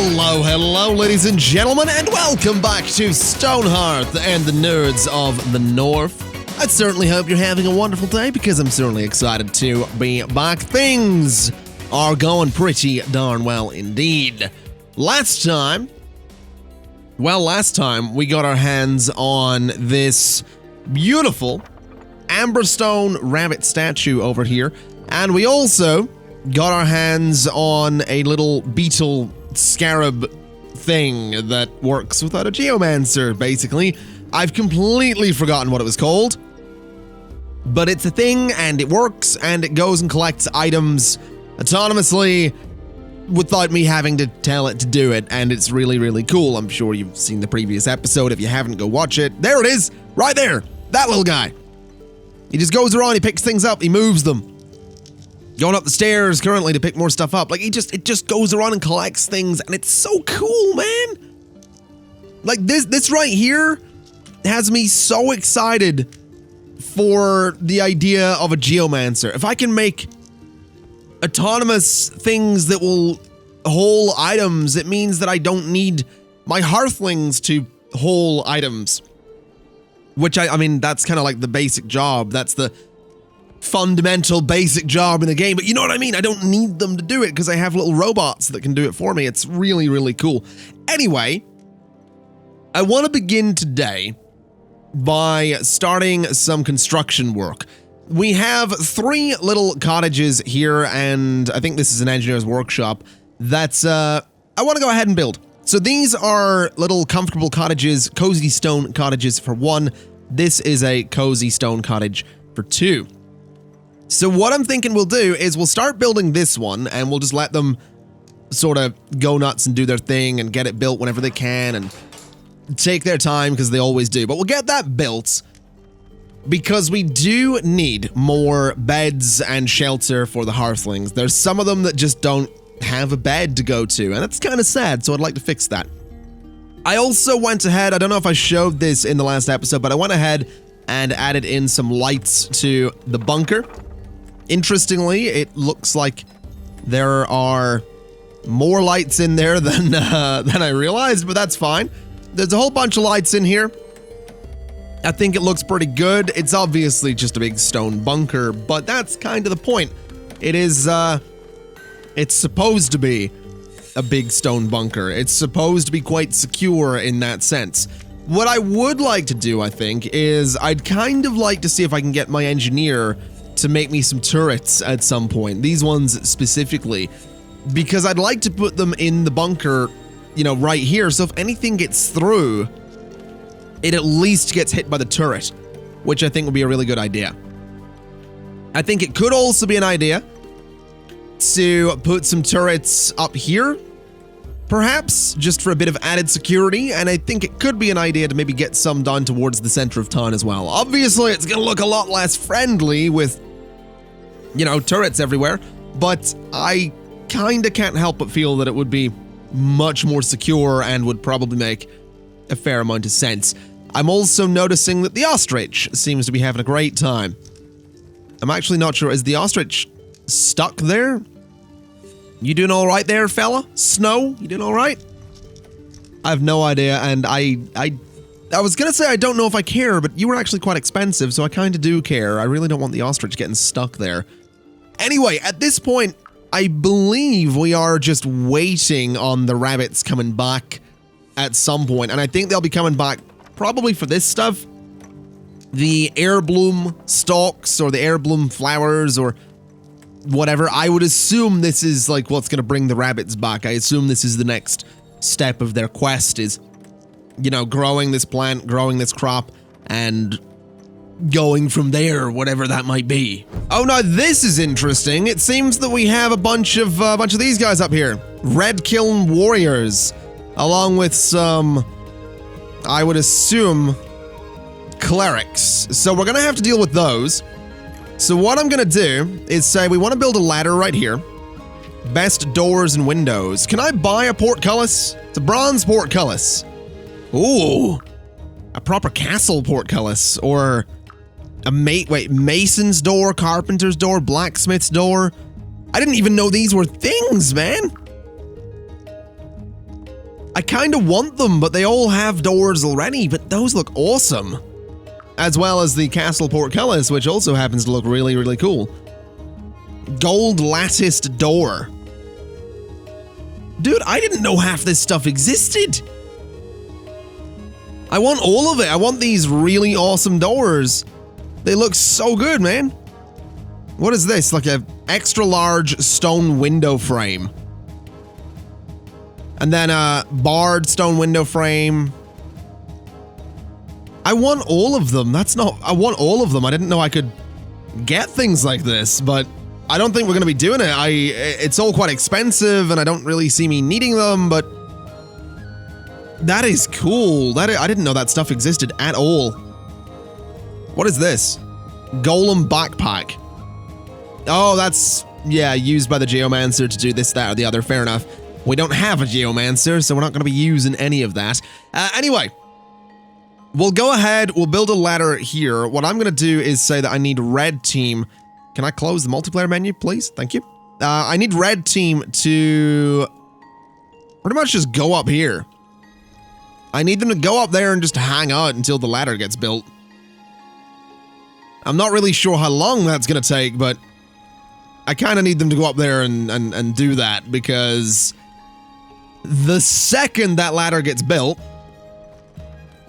Hello, ladies and gentlemen, and welcome back to Stonehearth and the Nerds of the North. I certainly hope you're having a wonderful day, because I'm certainly excited to be back. Things are going pretty darn well indeed. Last time we got our hands on this beautiful amberstone rabbit statue over here, and we also got our hands on a little beetle scarab thing that works without a geomancer, basically. I've completely forgotten what it was called, but it's a thing, and it works, and it goes and collects items autonomously without me having to tell it to do it, and it's really, really cool. I'm sure you've seen the previous episode. If you haven't, go watch it. There it is, right there, that little guy. He just goes around, he picks things up, he moves them. Going up the stairs currently to pick more stuff up. Like, it just goes around and collects things, and it's so cool, man. Like, this right here has me so excited for the idea of a geomancer. If I can make autonomous things that will haul items, it means that I don't need my hearthlings to haul items. Which, I mean, that's kind of like the basic job. That's the fundamental basic job in the game, but you know what I mean? I don't need them to do it because I have little robots that can do it for me. It's really, really cool. Anyway, I want to begin today by starting some construction work. We have 3 little cottages here, and I think this is an engineer's workshop that's I want to go ahead and build. So these are little comfortable cottages, cozy stone cottages for 1. This is a cozy stone cottage for 2. So what I'm thinking we'll do is we'll start building this one, and we'll just let them sort of go nuts and do their thing and get it built whenever they can and take their time, because they always do. But we'll get that built because we do need more beds and shelter for the hearthlings. There's some of them that just don't have a bed to go to, and it's kind of sad, so I'd like to fix that. I also went ahead, I don't know if I showed this in the last episode, but I went ahead and added in some lights to the bunker. Interestingly, it looks like there are more lights in there than I realized, but that's fine. There's a whole bunch of lights in here. I think it looks pretty good. It's obviously just a big stone bunker, but that's kind of the point. It is, it's supposed to be a big stone bunker. It's supposed to be quite secure in that sense. What I would like to do, I think, is I'd kind of like to see if I can get my engineer to make me some turrets at some point. These ones specifically, because I'd like to put them in the bunker, you know, right here. So if anything gets through, it at least gets hit by the turret, which I think would be a really good idea. I think it could also be an idea to put some turrets up here, perhaps, just for a bit of added security, and I think it could be an idea to maybe get some done towards the center of town as well. Obviously, it's gonna look a lot less friendly with, you know, turrets everywhere, but I kinda can't help but feel that it would be much more secure and would probably make a fair amount of sense. I'm also noticing that the ostrich seems to be having a great time. I'm actually not sure, is the ostrich stuck there? You doing all right there, fella? Snow, you doing all right? I have no idea, and I was gonna say I don't know if I care, but you were actually quite expensive, so I kind of do care. I really don't want the ostrich getting stuck there. Anyway, at this point, I believe we are just waiting on the rabbits coming back at some point, and I think they'll be coming back probably for this stuff. The heirloom stalks, or the heirloom flowers, or whatever. I would assume this is like what's gonna bring the rabbits back. I assume this is the next step of their quest, is, you know, growing this plant, growing this crop, and going from there, whatever that might be. Oh, now this is interesting. It seems that we have a bunch of these guys up here. Red Kiln Warriors, along with some, I would assume, clerics. So we're gonna have to deal with those. So what I'm gonna do is say we want to build a ladder right here. Best doors and windows. Can I buy a portcullis? It's a bronze portcullis. Ooh, a proper castle portcullis, or a mason's door, carpenter's door, blacksmith's door. I didn't even know these were things, man. I kind of want them, but they all have doors already, but those look awesome. As well as the castle portcullis, which also happens to look really, really cool. Gold latticed door. Dude, I didn't know half this stuff existed. I want all of it. I want these really awesome doors. They look so good, man. What is this? Like a extra large stone window frame. And then a barred stone window frame. I want all of them. I want all of them. I didn't know I could get things like this, but I don't think we're going to be doing it. It's all quite expensive and I don't really see me needing them, but that is cool. I didn't know that stuff existed at all. What is this? Golem backpack. Oh, that's, yeah, used by the Geomancer to do this, that, or the other. Fair enough. We don't have a Geomancer, so we're not going to be using any of that. Anyway, we'll go ahead. We'll build a ladder here. What I'm going to do is say that I need red team. Can I close the multiplayer menu, please? Thank you. I need red team to pretty much just go up here. I need them to go up there and just hang out until the ladder gets built. I'm not really sure how long that's going to take, but I kind of need them to go up there and do that, because the second that ladder gets built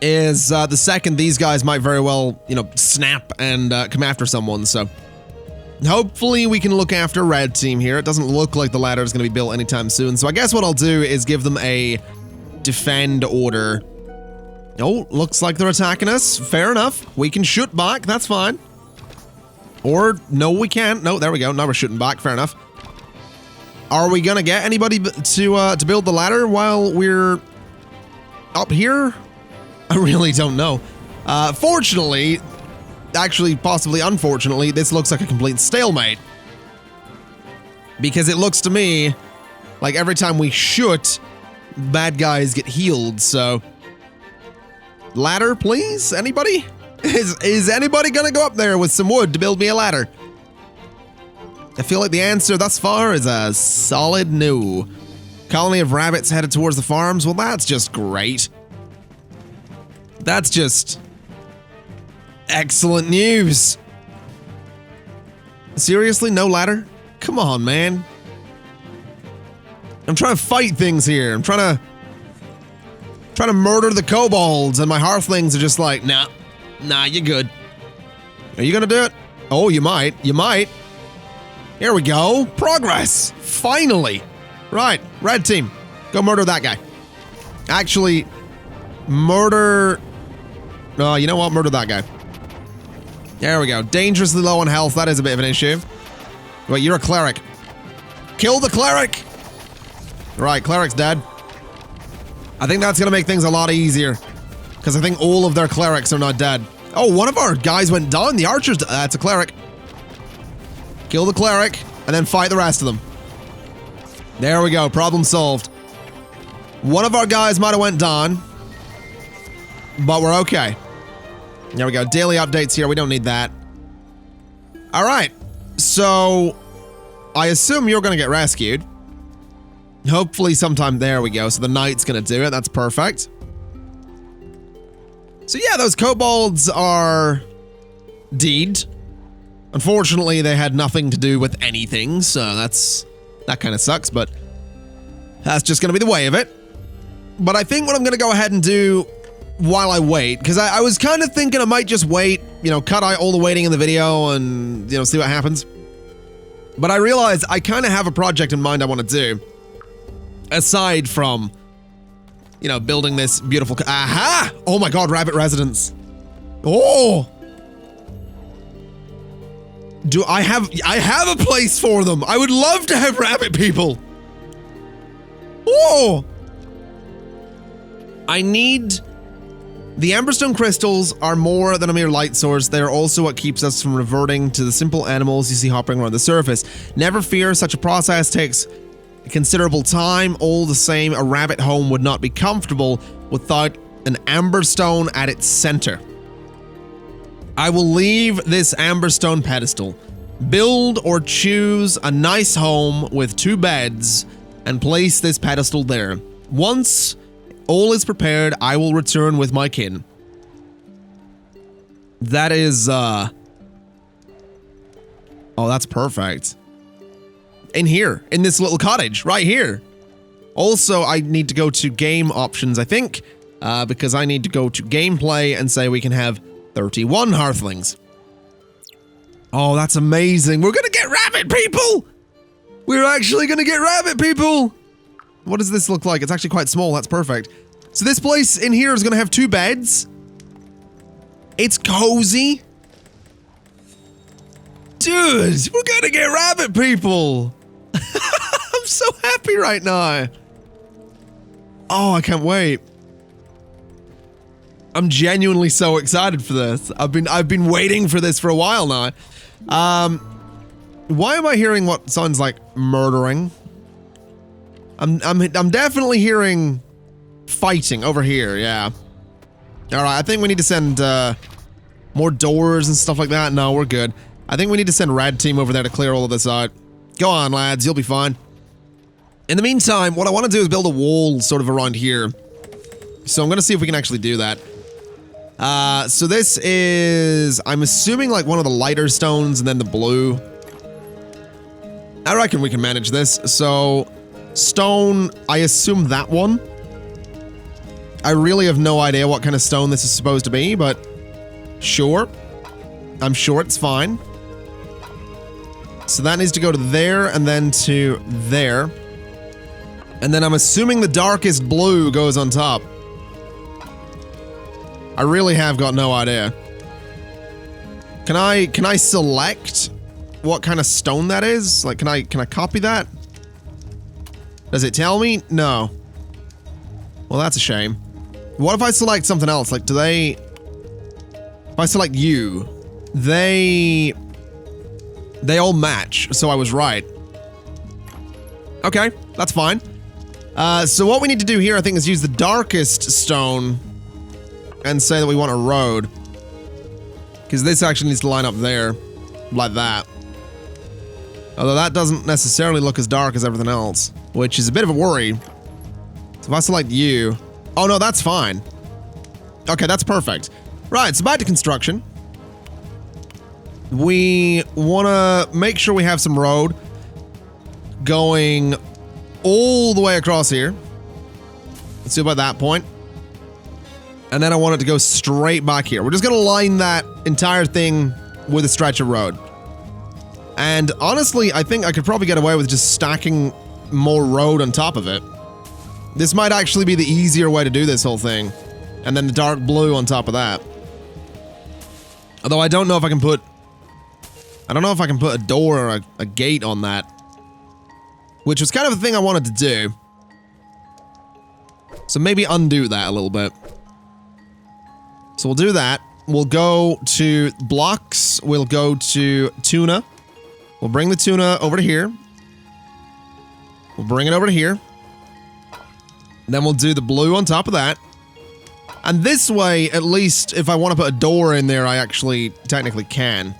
is the second these guys might very well, you know, snap and come after someone. So hopefully we can look after red team here. It doesn't look like the ladder is going to be built anytime soon. So I guess what I'll do is give them a defend order. Oh, looks like they're attacking us. Fair enough. We can shoot back. That's fine. Or no, we can't. No, there we go. Now we're shooting back. Fair enough. Are we gonna get anybody to build the ladder while we're up here? I really don't know. Fortunately, actually, possibly unfortunately, this looks like a complete stalemate. Because it looks to me like every time we shoot, bad guys get healed, so... Ladder, please? Anybody? Is anybody gonna go up there with some wood to build me a ladder? I feel like the answer thus far is a solid no. Colony of rabbits headed towards the farms? Well, that's just great. That's just excellent news. Seriously, no ladder? Come on, man. I'm trying to fight things here. I'm trying to murder the kobolds, and my hearthlings are just like, nah, you're good. Are you gonna do it? Oh, you might. You might. Here we go. Progress. Finally. Right. Red team. Go murder that guy. Actually, murder... Oh, you know what? Murder that guy. There we go. Dangerously low on health. That is a bit of an issue. Wait, you're a cleric. Kill the cleric! Right, cleric's dead. I think that's gonna make things a lot easier, because I think all of their clerics are not dead. Oh, one of our guys went down. The archer's... That's a cleric. Kill the cleric, and then fight the rest of them. There we go. Problem solved. One of our guys might have went down, but we're okay. There we go. Daily updates here. We don't need that. All right. So, I assume you're going to get rescued. Hopefully sometime. There we go. So the knight's going to do it. That's perfect. So yeah, those kobolds are dead. Unfortunately, they had nothing to do with anything, so that kind of sucks, but that's just going to be the way of it. But I think what I'm going to go ahead and do while I wait, because I was kind of thinking I might just wait, you know, cut out all the waiting in the video and, you know, see what happens. But I realized I kind of have a project in mind I want to do, aside from, you know, building this beautiful... Aha! Oh my god, rabbit residence. Oh! I have a place for them. I would love to have rabbit people. Oh! I need... The Amberstone crystals are more than a mere light source. They are also what keeps us from reverting to the simple animals you see hopping around the surface. Never fear, such a process takes considerable time. All the same, a rabbit home would not be comfortable without an Amberstone at its center. I will leave this Amberstone pedestal. Build or choose a nice home with 2 beds and place this pedestal there. Once All is prepared. I will return with my kin. That is, oh, that's perfect. In here, in this little cottage, right here. Also, I need to go to game options, I think, because I need to go to gameplay and say we can have 31 Hearthlings. Oh, that's amazing. We're gonna get rabbit people! We're actually gonna get rabbit people! What does this look like? It's actually quite small. That's perfect. So this place in here is gonna have 2 beds. It's cozy. Dude, we're gonna get rabbit people! I'm so happy right now. Oh, I can't wait. I'm genuinely so excited for this. I've been waiting for this for a while now. Why am I hearing what sounds like murdering? I'm definitely hearing fighting over here, yeah. Alright, I think we need to send more doors and stuff like that. No, we're good. I think we need to send Rad Team over there to clear all of this out. Go on, lads, you'll be fine. In the meantime, what I want to do is build a wall sort of around here. So I'm going to see if we can actually do that. So this is, I'm assuming, like one of the lighter stones and then the blue. I reckon we can manage this. So, stone, I assume that one. I really have no idea what kind of stone this is supposed to be, but sure. I'm sure it's fine. So that needs to go to there and then to there. And then I'm assuming the darkest blue goes on top. I really have got no idea. Can I select what kind of stone that is? Like, can I copy that? Does it tell me? No. Well, that's a shame. What if I select something else? Like, if I select you, they all match, so I was right. Okay, that's fine. So what we need to do here, I think, is use the darkest stone and say that we want a road. Because this actually needs to line up there, like that. Although that doesn't necessarily look as dark as everything else, which is a bit of a worry. So if I select you... Oh, no, that's fine. Okay, that's perfect. Right, so back to construction. We want to make sure we have some road going all the way across here. Let's do about that point. And then I want it to go straight back here. We're just going to line that entire thing with a stretch of road. And honestly, I think I could probably get away with just stacking more road on top of it. This might actually be the easier way to do this whole thing. And then the dark blue on top of that. Although I don't know if I can put... I don't know if I can put a door or a gate on that. Which was kind of the thing I wanted to do. So maybe undo that a little bit. So we'll do that. We'll go to blocks. We'll go to tuna. We'll bring the tuna over to here. We'll bring it over to here. Then we'll do the blue on top of that. And this way, at least, if I want to put a door in there, I actually technically can.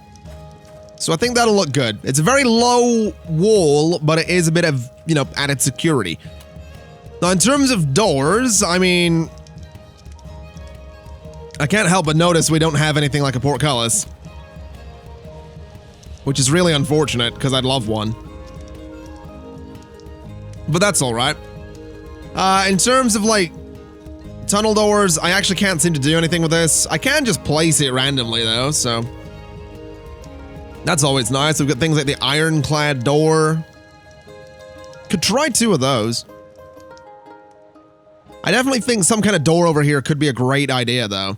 So I think that'll look good. It's a very low wall, but it is a bit of, you know, added security. Now, in terms of doors, I mean... I can't help but notice we don't have anything like a portcullis. Which is really unfortunate, because I'd love one. But that's alright. In terms of, like, tunnel doors, I actually can't seem to do anything with this. I can just place it randomly, though, so... That's always nice. We've got things like the ironclad door. Could try 2 of those. I definitely think some kind of door over here could be a great idea, though.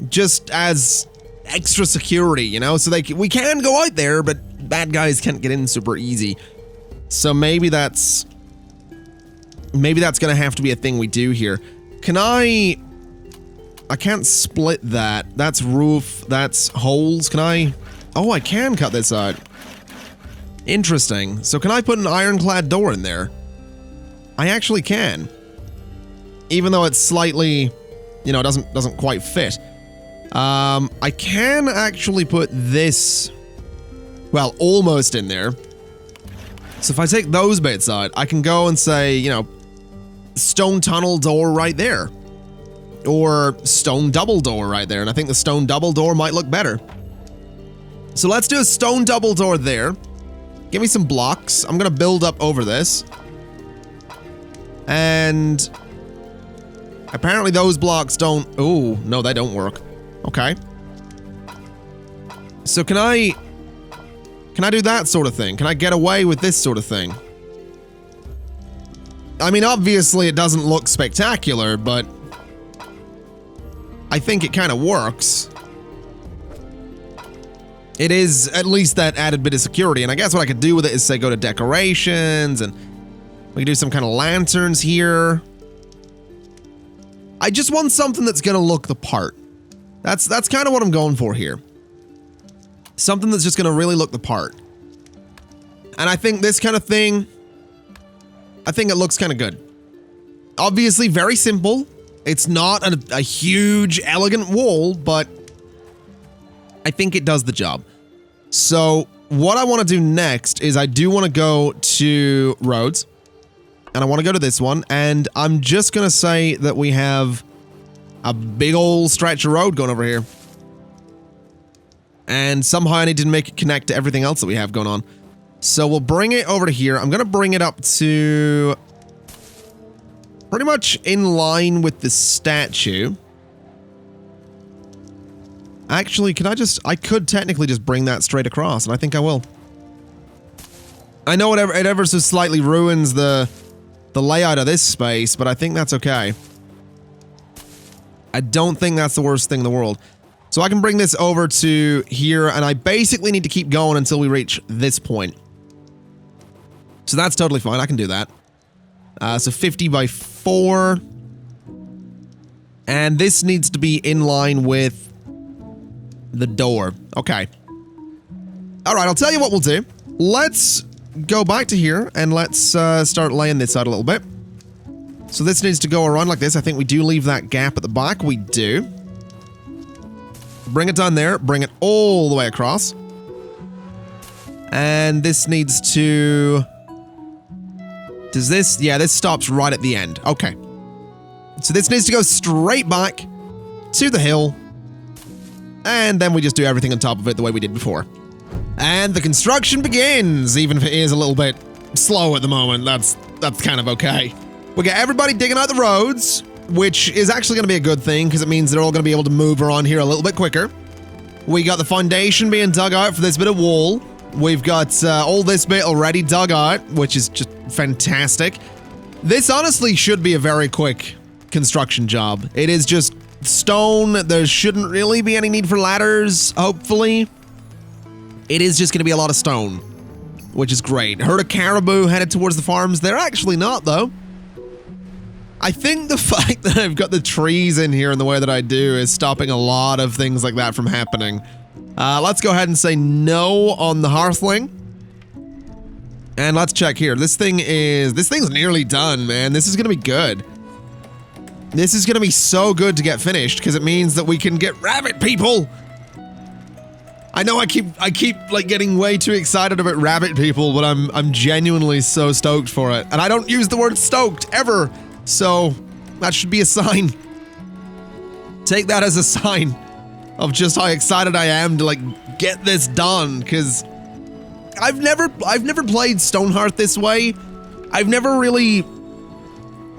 Just as extra security, you know? So we can go out there, but bad guys can't get in super easy. So maybe that's gonna have to be a thing we do here. Can I can't split that. That's roof, that's holes. Can I... Oh, I can cut this out. Interesting. So can I put an ironclad door in there? I actually can. Even though it's slightly, you know, doesn't quite fit. I can actually put this, well, almost in there. So if I take those bits out, I can go and say, you know, stone tunnel door right there. Or stone double door right there. And I think the stone double door might look better. So let's do a stone double door there. Give me some blocks. I'm going to build up over this. And apparently those blocks don't... Oh, no, they don't work. Okay. So can I do that sort of thing? Can I get away with this sort of thing? I mean, obviously it doesn't look spectacular, but I think it kind of works. It is at least that added bit of security, and I guess what I could do with it is say go to decorations, and we can do some kind of lanterns here. I just want something that's gonna look the part. That's kind of what I'm going for here. Something that's just gonna really look the part. And I think this kind of thing, I think it looks kind of good. Obviously very simple. It's not a huge, elegant wall, but I think it does the job. So what I want to do next is I do want to go to roads. And I want to go to this one. And I'm just going to say that we have a big old stretch of road going over here. And somehow I need to make it connect to everything else that we have going on. So we'll bring it over to here. I'm going to bring it up to pretty much in line with the statue. Actually, I could technically just bring that straight across, and I think I will. I know it ever so slightly ruins the layout of this space, but I think that's okay. I don't think that's the worst thing in the world. So I can bring this over to here, and I basically need to keep going until we reach this point. So that's totally fine. I can do that. So 50 by 4. And this needs to be in line with the door. Okay. All right, I'll tell you what we'll do. Let's go back to here, and let's start laying this out a little bit. So this needs to go around like this. I think we do leave that gap at the back. We do. Bring it down there. Bring it all the way across. And this needs to... Does this... Yeah, this stops right at the end. Okay. So this needs to go straight back to the hill. And then we just do everything on top of it the way we did before. And the construction begins, even if it is a little bit slow at the moment. That's kind of okay. We got everybody digging out the roads, which is actually going to be a good thing because it means they're all going to be able to move around here a little bit quicker. We got the foundation being dug out for this bit of wall. We've got all this bit already dug out, which is just fantastic. This honestly should be a very quick construction job. It is just stone. There shouldn't really be any need for ladders, hopefully. It is just going to be a lot of stone, which is great. Herd of caribou headed towards the farms. They're actually not, though. I think the fact that I've got the trees in here in the way that I do is stopping a lot of things like that from happening. Let's go ahead and say no on the hearthling. And let's check here. This thing's nearly done, man. This is going to be good. This is going to be so good to get finished because it means that we can get rabbit people. I know I keep like getting way too excited about rabbit people, but I'm genuinely so stoked for it. And I don't use the word stoked ever. So that should be a sign. Take that as a sign of just how excited I am to like get this done, because I've never played Stonehearth this way. I've never really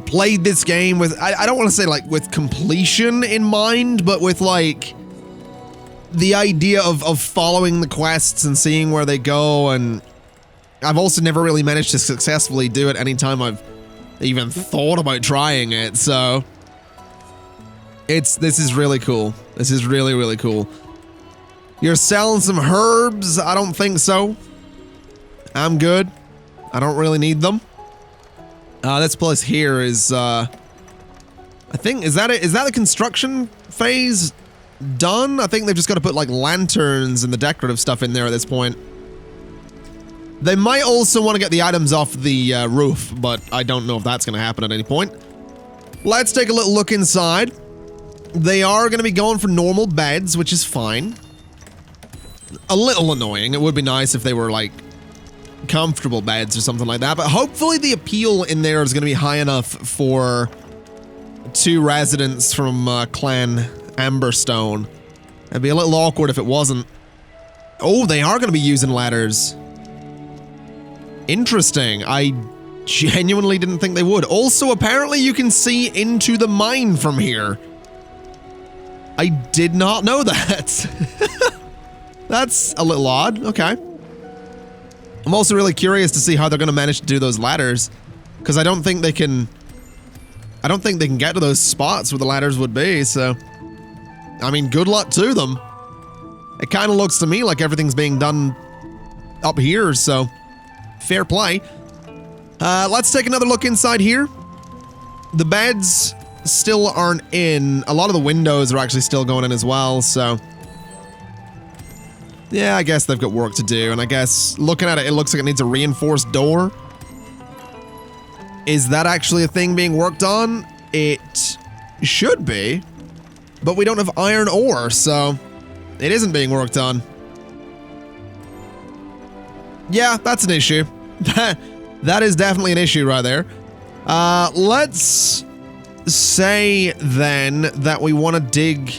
played this game with, I don't want to say like with completion in mind, but with like the idea of following the quests and seeing where they go. And I've also never really managed to successfully do it anytime I've even thought about trying it. So this is really cool. This is really, really cool. You're selling some herbs? I don't think so. I'm good. I don't really need them. This place here is, I think, is that the construction phase done? I think they've just got to put like lanterns and the decorative stuff in there at this point. They might also want to get the items off the roof, but I don't know if that's going to happen at any point. Let's take a little look inside. They are going to be going for normal beds, which is fine. A little annoying. It would be nice if they were like comfortable beds or something like that. But hopefully the appeal in there is going to be high enough for 2 residents from Clan Amberstone. It'd be a little awkward if it wasn't. Oh, they are going to be using ladders. Interesting. I genuinely didn't think they would. Also, apparently you can see into the mine from here. I did not know that. That's a little odd. Okay. I'm also really curious to see how they're going to manage to do those ladders, because I don't think they can get to those spots where the ladders would be, so I mean, good luck to them. It kind of looks to me like everything's being done up here, so fair play. Let's take another look inside here. The beds still aren't in. A lot of the windows are actually still going in as well, so yeah, I guess they've got work to do, and I guess looking at it, it looks like it needs a reinforced door. Is that actually a thing being worked on? It should be, but we don't have iron ore, so it isn't being worked on. Yeah, that's an issue. That is definitely an issue right there. Let's say then that we want to dig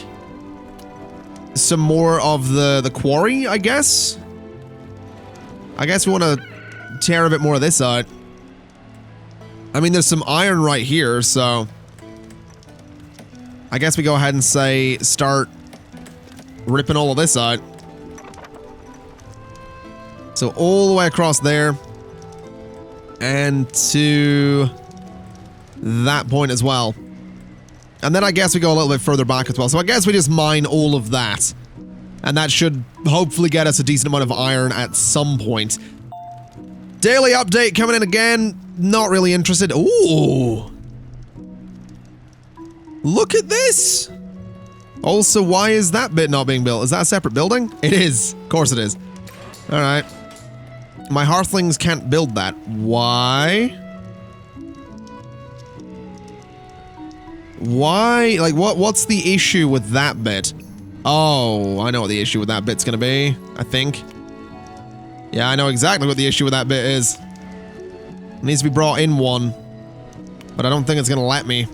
some more of the quarry, I guess. I guess we want to tear a bit more of this out. I mean, there's some iron right here, so I guess we go ahead and say start ripping all of this out. So all the way across there and to that point as well. And then I guess we go a little bit further back as well. So I guess we just mine all of that. And that should hopefully get us a decent amount of iron at some point. Daily update coming in again. Not really interested. Ooh. Look at this. Also, why is that bit not being built? Is that a separate building? It is. Of course it is. All right. My hearthlings can't build that. Why? Why? Like, what's the issue with that bit? Oh, I know what the issue with that bit's gonna be, I think. Yeah, I know exactly what the issue with that bit is. It needs to be brought in one, but I don't think it's gonna let me.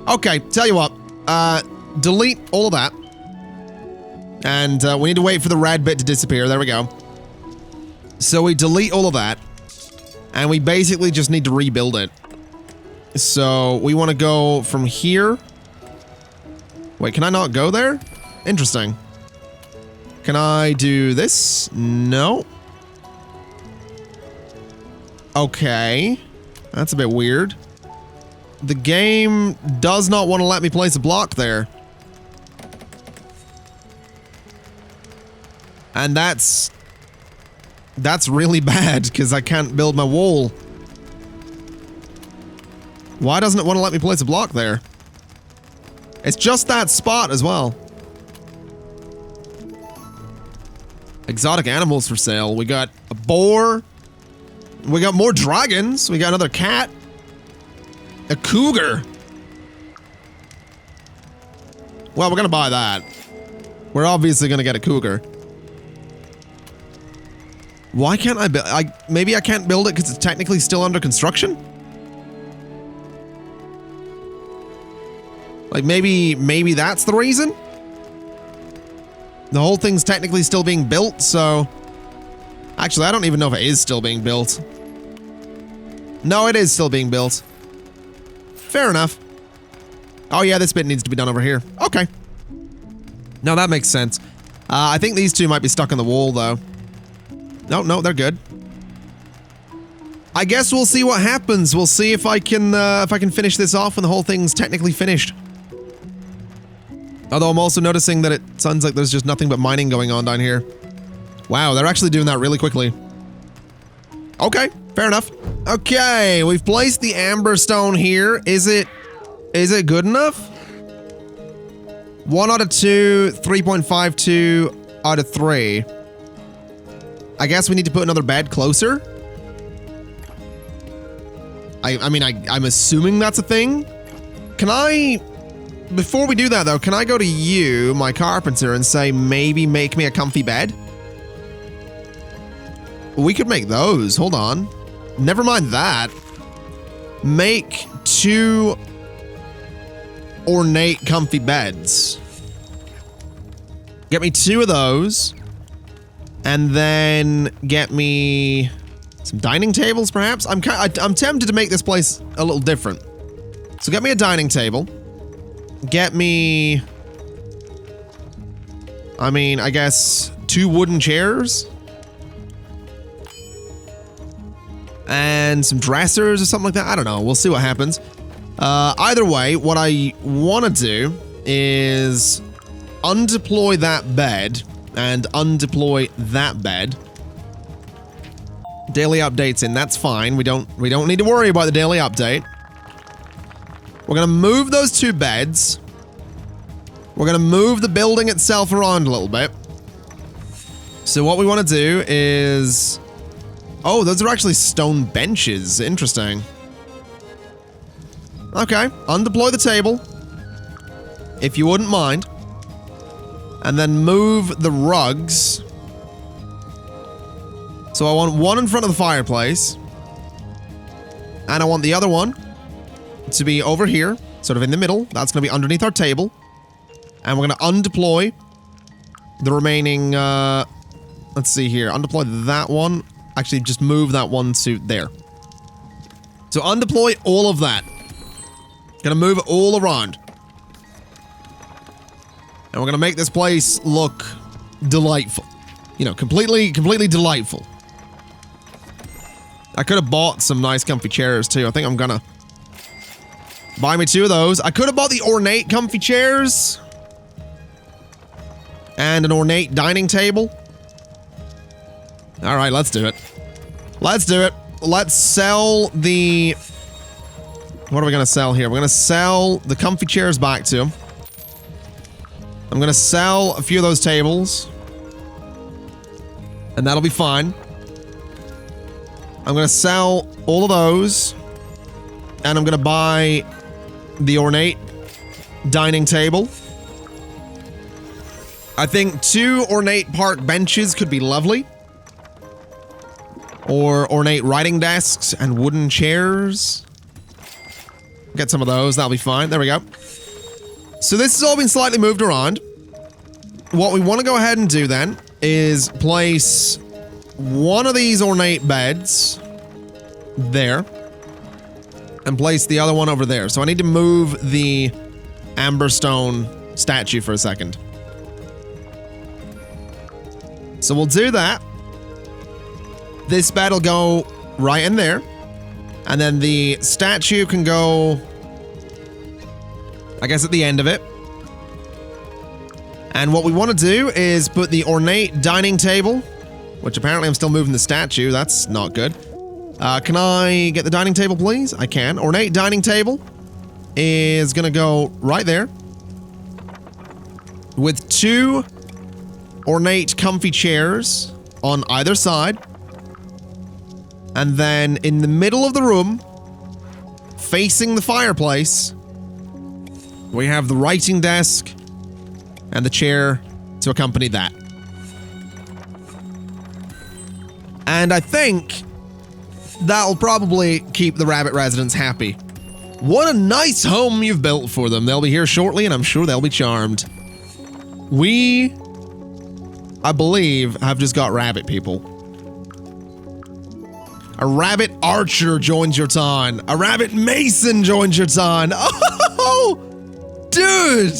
Okay, tell you what. Delete all of that. And we need to wait for the red bit to disappear. There we go. So we delete all of that. And we basically just need to rebuild it. So we want to go from here. Wait, can I not go there? Interesting. Can I do this? No. Okay. That's a bit weird. The game does not want to let me place a block there. And that's really bad, because I can't build my wall. Why doesn't it want to let me place a block there? It's just that spot as well. Exotic animals for sale. We got a boar. We got more dragons. We got another cat. A cougar. Well, we're gonna buy that. We're obviously gonna get a cougar. Why can't I build? Maybe I can't build it because it's technically still under construction? Like maybe that's the reason? The whole thing's technically still being built, so... Actually, I don't even know if it is still being built. No, it is still being built. Fair enough. Oh yeah, this bit needs to be done over here. Okay. No, that makes sense. I think these two might be stuck in the wall, though. No, they're good. I guess we'll see what happens. We'll see if I can finish this off when the whole thing's technically finished. Although I'm also noticing that it sounds like there's just nothing but mining going on down here. Wow, they're actually doing that really quickly. Okay, fair enough. Okay, we've placed the amber stone here. Is it good enough? 1 out of 2, 3.52 out of 3. I guess we need to put another bed closer. I mean, I'm assuming that's a thing. Can I... Before we do that, though, can I go to you, my carpenter, and say, maybe make me a comfy bed? We could make those. Hold on. Never mind that. Make 2 ornate comfy beds. Get me 2 of those. And then get me some dining tables, perhaps? I'm tempted to make this place a little different. So get me a dining table. Get me... I mean, I guess 2 wooden chairs. And some dressers or something like that. I don't know. We'll see what happens. Either way, what I want to do is undeploy that bed and undeploy that bed. Daily updates in, that's fine. We don't need to worry about the daily update. We're gonna move those 2 beds. We're gonna move the building itself around a little bit. So what we want to do is... Oh, those are actually stone benches. Interesting. Okay, undeploy the table, if you wouldn't mind. And then move the rugs. So I want one in front of the fireplace. And I want the other one to be over here, sort of in the middle. That's going to be underneath our table. And we're going to undeploy the remaining, let's see here. Undeploy that one. Actually, just move that one to there. So undeploy all of that. Gonna move it all around. And we're gonna make this place look delightful. You know, completely delightful. I could have bought some nice comfy chairs too. I think I'm gonna buy me 2 of those. I could have bought the ornate comfy chairs. And an ornate dining table. Alright, let's do it. Let's do it. Let's sell the... What are we gonna sell here? We're gonna sell the comfy chairs back to him. I'm gonna sell a few of those tables. And that'll be fine. I'm gonna sell all of those. And I'm gonna buy the ornate dining table. I think 2 ornate park benches could be lovely. Or ornate writing desks and wooden chairs. Get some of those, that'll be fine. There we go. So this has all been slightly moved around. What we want to go ahead and do then is place one of these ornate beds there. And place the other one over there. So I need to move the Amberstone statue for a second. So we'll do that. This bed will go right in there. And then the statue can go, I guess, at the end of it. And what we want to do is put the ornate dining table, which apparently I'm still moving the statue. That's not good. Can I get the dining table, please? I can. Ornate dining table is going to go right there. With 2 ornate comfy chairs on either side. And then in the middle of the room, facing the fireplace, we have the writing desk and the chair to accompany that. And I think that'll probably keep the rabbit residents happy. What a nice home you've built for them. They'll be here shortly and I'm sure they'll be charmed. We, I believe, have just got rabbit people. A rabbit archer joins your town. A rabbit mason joins your town. Oh, dude.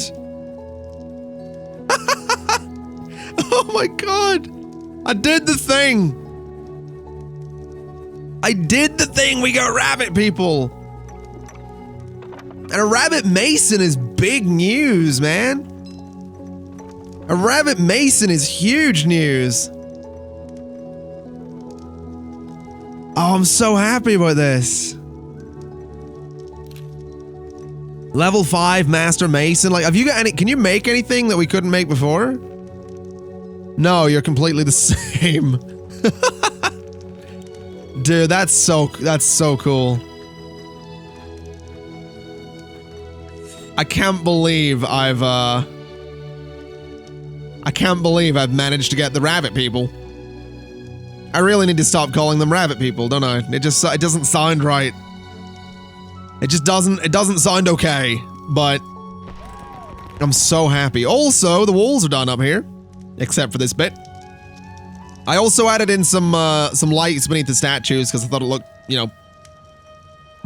Oh my god. I did the thing. I did the thing. We got rabbit people. And a rabbit mason is big news, man. A rabbit mason is huge news. Oh, I'm so happy about this. Level 5 Master Mason. Like, have you got any... Can you make anything that we couldn't make before? No, you're completely the same. Dude, that's so cool. I can't believe I've managed to get the rabbit people. I really need to stop calling them rabbit people, don't I? It doesn't sound right. It doesn't sound okay, but I'm so happy. Also, the walls are done up here, except for this bit. I also added in some lights beneath the statues because I thought it looked, you know,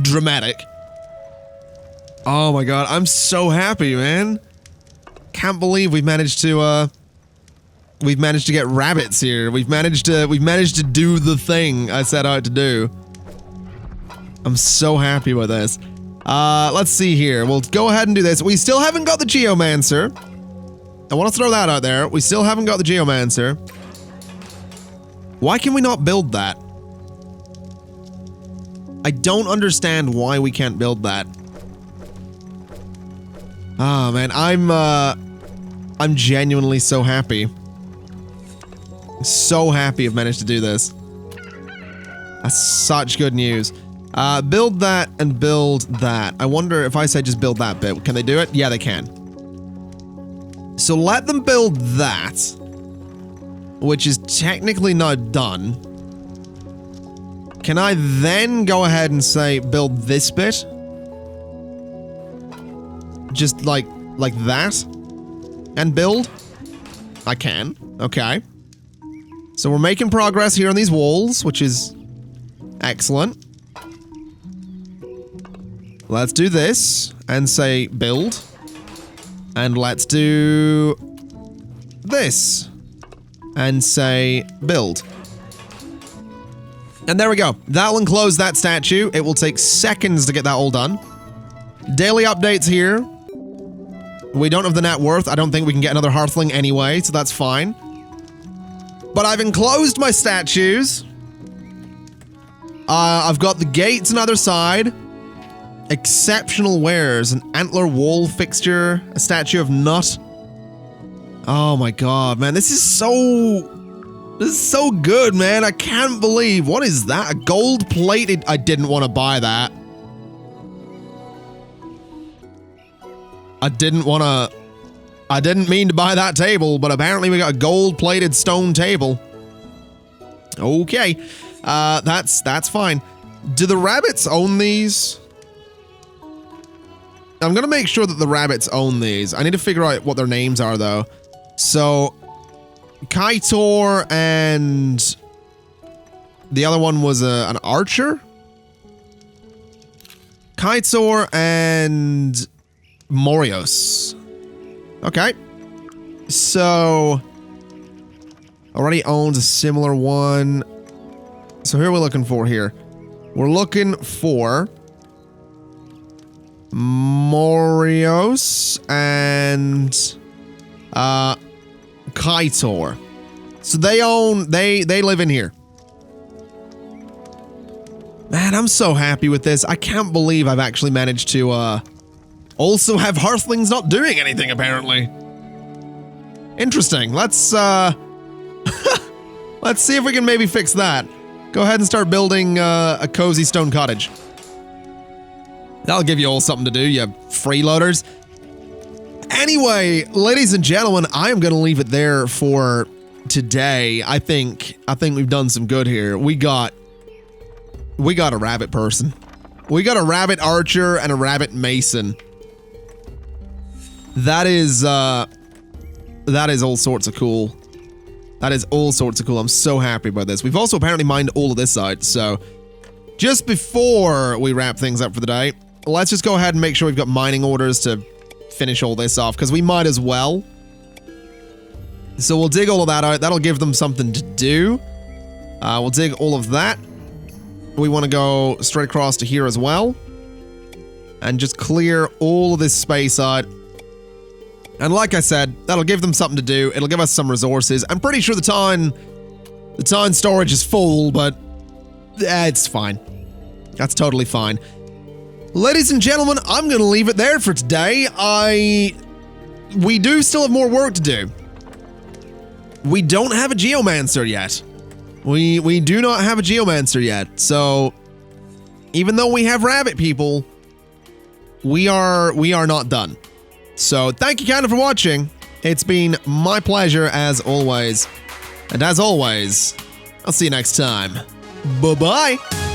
dramatic. Oh my god, I'm so happy, man. Can't believe we've managed to get rabbits here. We've managed to do the thing I set out to do. I'm so happy with this. Let's see here. We'll go ahead and do this. We still haven't got the Geomancer. I want to throw that out there. We still haven't got the Geomancer. Why can we not build that? I don't understand why we can't build that. Ah, man, I'm genuinely so happy. So happy I've managed to do this. That's such good news. Build that and build that. I wonder if I say just build that bit, can they do it? Yeah, they can. So let them build that, which is technically not done. Can I then go ahead and say build this bit? Just like that? And build? I can. Okay. So we're making progress here on these walls, which is excellent. Let's do this and say build. And let's do this and say build. And there we go. That will enclose that statue. It will take seconds to get that all done. Daily updates here. We don't have the net worth. I don't think we can get another Hearthling anyway, so that's fine. But I've enclosed my statues. I've got the gates on either side. Exceptional wares. An antler wall fixture. A statue of Nut. Oh my god, man. This is so good, man. I can't believe. What is that? A gold-plated... I didn't want to buy that. I didn't mean to buy that table, but apparently we got a gold-plated stone table. Okay. That's fine. Do the rabbits own these? I'm gonna make sure that the rabbits own these. I need to figure out what their names are, though. So, Kaitor and the other one was an archer? Kaitor and Morios. Okay. So, already owns a similar one. So who are we looking for here? We're looking for Morios and Kaitor. So they live in here. Man, I'm so happy with this. I can't believe I've actually managed to also have Hearthlings not doing anything, apparently. Interesting. Let's let's see if we can maybe fix that. Go ahead and start building a cozy stone cottage. That'll give you all something to do, you freeloaders. Anyway, ladies and gentlemen, I am going to leave it there for today. I think we've done some good here. We got a rabbit person. We got a rabbit archer and a rabbit mason. That is all sorts of cool. That is all sorts of cool. I'm so happy about this. We've also apparently mined all of this out, so just before we wrap things up for the day, let's just go ahead and make sure we've got mining orders to finish all this off, because we might as well. So we'll dig all of that out. That'll give them something to do. We'll dig all of that. We want to go straight across to here as well. And just clear all of this space out. And like I said, that'll give them something to do. It'll give us some resources. I'm pretty sure the town storage is full, but it's fine. That's totally fine. Ladies and gentlemen, I'm going to leave it there for today. We do still have more work to do. We don't have a Geomancer yet. We do not have a Geomancer yet. So, even though we have rabbit people, we are not done. So, thank you kind of for watching. It's been my pleasure as always. And as always, I'll see you next time. Bye-bye.